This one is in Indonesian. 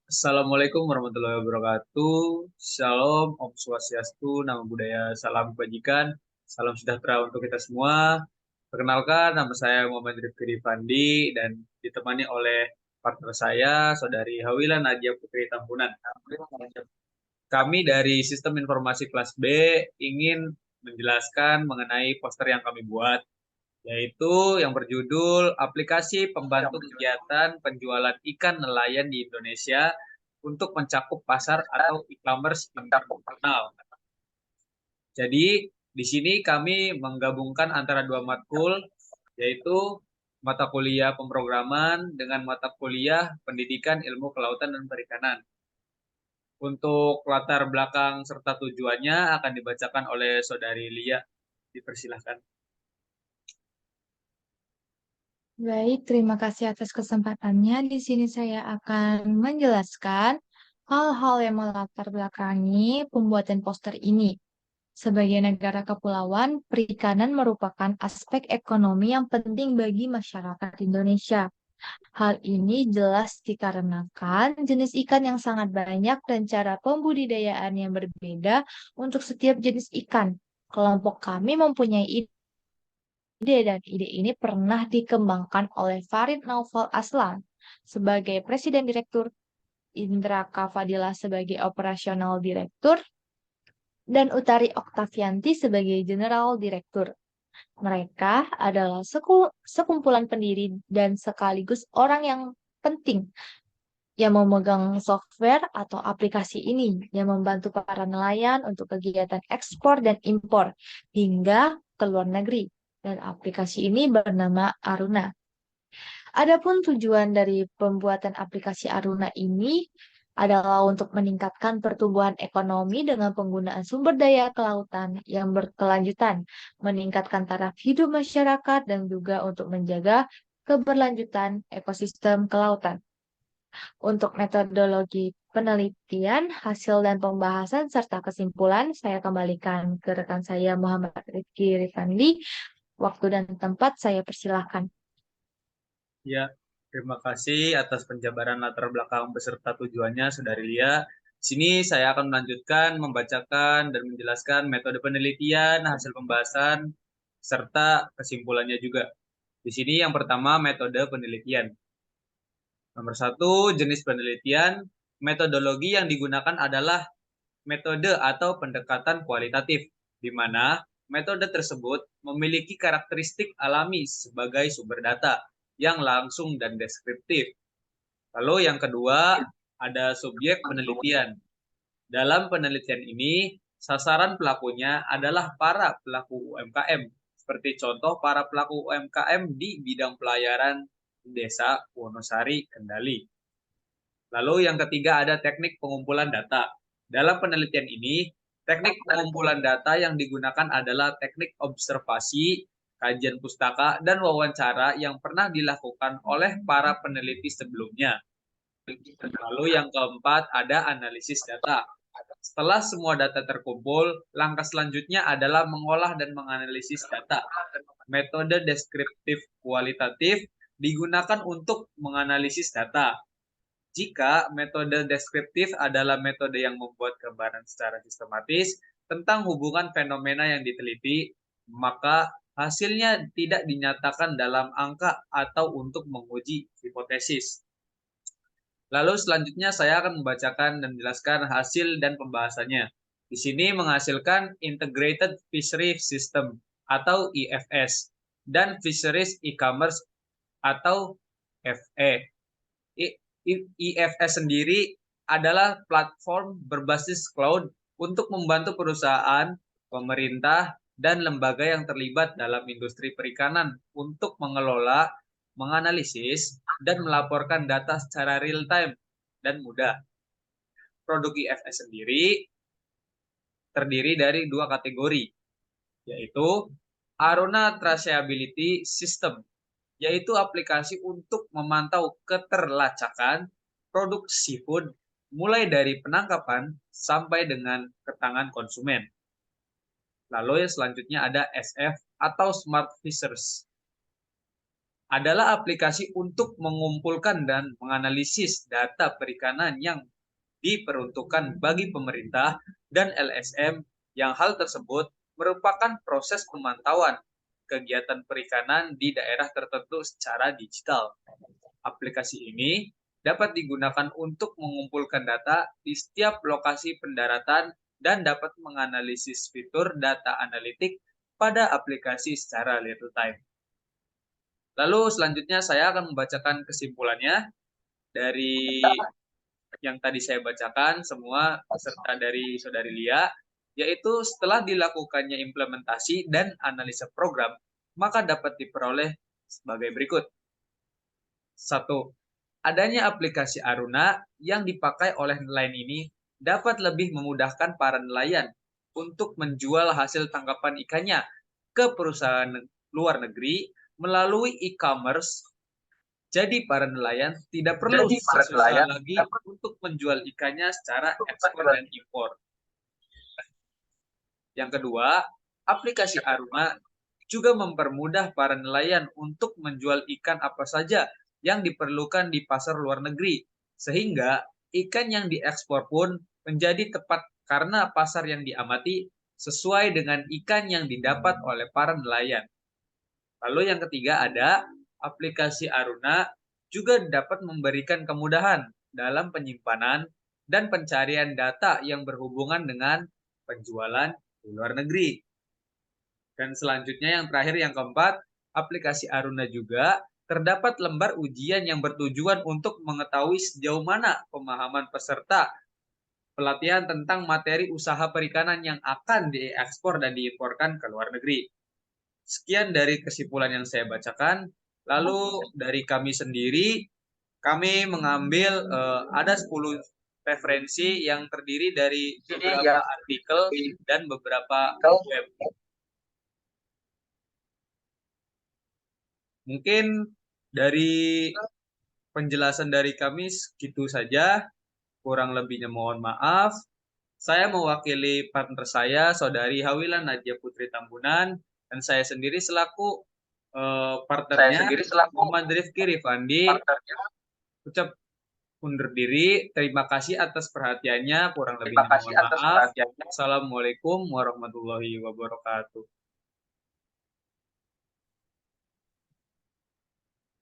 Assalamualaikum warahmatullahi wabarakatuh. Shalom, Om Swastiastu, Namo Buddhaya, Salam Kebajikan, Salam Sejahtera untuk kita semua. Perkenalkan, nama saya Muhammad Rifki Rifandi dan ditemani oleh partner saya, Saudari Hawila Nadia Putri Tampunan. Kami dari Sistem Informasi Kelas B ingin menjelaskan mengenai poster yang kami buat, yaitu yang berjudul Aplikasi Pembantu Kegiatan Penjualan Ikan Nelayan di Indonesia untuk mencakup pasar atau e-commerce internasional. Jadi, di sini kami menggabungkan antara dua matkul, yaitu mata kuliah pemrograman dengan mata kuliah pendidikan ilmu kelautan dan perikanan. Untuk latar belakang serta tujuannya akan dibacakan oleh Saudari Lia. Dipersilahkan. Baik, terima kasih atas kesempatannya. Di sini saya akan menjelaskan hal-hal yang melatar belakangi pembuatan poster ini. Sebagai negara kepulauan, perikanan merupakan aspek ekonomi yang penting bagi masyarakat Indonesia. Hal ini jelas dikarenakan jenis ikan yang sangat banyak dan cara pembudidayaan yang berbeda untuk setiap jenis ikan. Kelompok kami mempunyai ide dan ide ini pernah dikembangkan oleh Farid Naufal Aslan sebagai Presiden Direktur, Indra Kafadila sebagai Operasional Direktur, dan Utari Oktavianti sebagai General Direktur. Mereka adalah sekumpulan pendiri dan sekaligus orang yang penting yang memegang software atau aplikasi ini yang membantu para nelayan untuk kegiatan ekspor dan impor hingga ke luar negeri. Dan aplikasi ini bernama Aruna. Adapun tujuan dari pembuatan aplikasi Aruna ini adalah untuk meningkatkan pertumbuhan ekonomi dengan penggunaan sumber daya kelautan yang berkelanjutan, meningkatkan taraf hidup masyarakat, dan juga untuk menjaga keberlanjutan ekosistem kelautan. Untuk metodologi penelitian, hasil dan pembahasan serta kesimpulan, saya kembalikan ke rekan saya Muhammad Rifki Rifandi. Waktu dan tempat saya persilahkan. Ya, terima kasih atas penjabaran latar belakang beserta tujuannya, Saudari Lia. Di sini saya akan melanjutkan membacakan dan menjelaskan metode penelitian, hasil pembahasan, serta kesimpulannya juga. Di sini yang pertama metode penelitian. Nomor satu, jenis penelitian. Metodologi yang digunakan adalah metode atau pendekatan kualitatif, di mana metode tersebut memiliki karakteristik alami sebagai sumber data yang langsung dan deskriptif. Lalu yang kedua, ada subjek penelitian. Dalam penelitian ini, sasaran pelakunya adalah para pelaku UMKM, seperti contoh para pelaku UMKM di bidang pelayaran Desa Wonosari, Kendali. Lalu yang ketiga ada teknik pengumpulan data. Dalam penelitian ini, teknik pengumpulan data yang digunakan adalah teknik observasi, kajian pustaka, dan wawancara yang pernah dilakukan oleh para peneliti sebelumnya. Lalu yang keempat ada analisis data. Setelah semua data terkumpul, langkah selanjutnya adalah mengolah dan menganalisis data. Metode deskriptif kualitatif digunakan untuk menganalisis data. Jika metode deskriptif adalah metode yang membuat gambaran secara sistematis tentang hubungan fenomena yang diteliti, maka hasilnya tidak dinyatakan dalam angka atau untuk menguji hipotesis. Lalu selanjutnya saya akan membacakan dan menjelaskan hasil dan pembahasannya. Di sini menghasilkan Integrated Fishery System atau IFS dan Fisheries E-commerce atau FE. IFS sendiri adalah platform berbasis cloud untuk membantu perusahaan, pemerintah, dan lembaga yang terlibat dalam industri perikanan untuk mengelola, menganalisis, dan melaporkan data secara real time dan mudah. Produk IFS sendiri terdiri dari dua kategori, yaitu Aruna Traceability System, yaitu aplikasi untuk memantau keterlacakan produk seafood mulai dari penangkapan sampai dengan ke tangan konsumen. Lalu yang selanjutnya ada SF atau Smart Fishers. adalah aplikasi untuk mengumpulkan dan menganalisis data perikanan yang diperuntukkan bagi pemerintah dan LSM yang hal tersebut merupakan proses pemantauan kegiatan perikanan di daerah tertentu secara digital. Aplikasi ini dapat digunakan untuk mengumpulkan data di setiap lokasi pendaratan dan dapat menganalisis fitur data analitik pada aplikasi secara real time. Lalu selanjutnya saya akan membacakan kesimpulannya dari yang tadi saya bacakan semua serta dari Saudari Lia, yaitu setelah dilakukannya implementasi dan analisa program, maka dapat diperoleh sebagai berikut. 1. Adanya aplikasi Aruna yang dipakai oleh nelayan ini dapat lebih memudahkan para nelayan untuk menjual hasil tangkapan ikannya ke perusahaan luar negeri melalui e-commerce. Jadi para nelayan tidak perlu susah-susah lagi untuk menjual ikannya secara ekspor dan impor. Yang kedua, aplikasi Aruna juga mempermudah para nelayan untuk menjual ikan apa saja yang diperlukan di pasar luar negeri, sehingga ikan yang diekspor pun menjadi tepat karena pasar yang diamati sesuai dengan ikan yang didapat oleh para nelayan. Lalu yang ketiga ada aplikasi Aruna juga dapat memberikan kemudahan dalam penyimpanan dan pencarian data yang berhubungan dengan penjualan di luar negeri. Dan selanjutnya yang terakhir yang keempat, aplikasi Aruna juga terdapat lembar ujian yang bertujuan untuk mengetahui sejauh mana pemahaman peserta pelatihan tentang materi usaha perikanan yang akan diekspor dan diimporkan ke luar negeri. Sekian dari kesimpulan yang saya bacakan. Lalu dari kami sendiri, kami mengambil ada 10 referensi yang terdiri dari beberapa artikel dan beberapa web. Mungkin dari penjelasan dari kami segitu saja. Kurang lebihnya mohon maaf. Saya mewakili partner saya, Saudari Hawila Nadia Putri Tambunan, dan saya sendiri selaku partnernya, Muhammad Rifki Rifandi. Ucap undur diri. Terima kasih atas perhatiannya. Kurang lebihnya mohon maaf. Assalamualaikum warahmatullahi wabarakatuh.